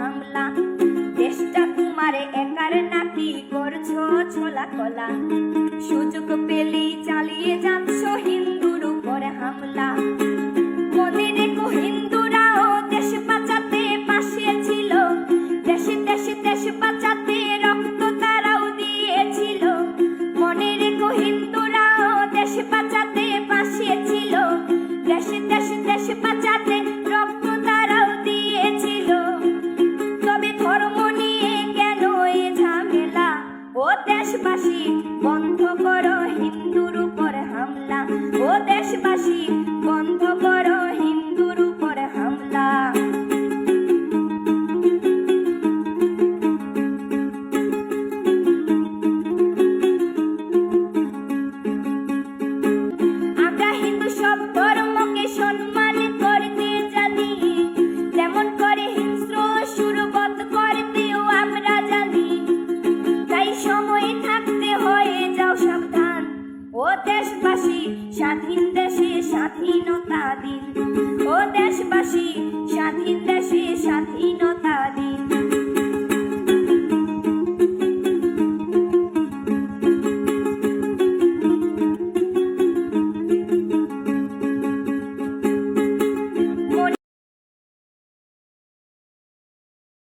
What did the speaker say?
হামলা। দেশটা তোমার একার নাকি, করছো ছোলা কলা। সুযোগ পেলেই চালিয়ে যাচ্ছ হিন্দুর উপরে হামলা। মনে রেখো হিন্দুরাও দেশ বাঁচাতে পাশে ছিল, দেশে দেশে দেশ বাঁচাতে রক্ত তারাও দিয়েছিল। মনে রেখো হিন্দুরাও দেশ বাঁচাতে পাশে ছিল, দেশে দেশে দেশ বাঁচাতে রক্ত তারাও দিয়েছিল। তবে ধর্ম নিয়ে কেন এ ঝামেলা? ও দেশবাসী বন্ধ করো হিন্দুর উপরে হামলা। ও দেশবাসী বন্ধ করো হিন্দুর উপরে হামলা। আমরা হিন্দু সব ধর্মকে সম্মান করতে জানি, তেমন করে হিংস্র সুরবত করতেও আমরা জানি। তাই সময় থাকতে হয়ে যাও সাবধান। ও দেশবাসী স্বাধীন দেশে স্বাধীনতা দিন। ও দেশবাসী স্বাধীন দেশে স্বাধীনতা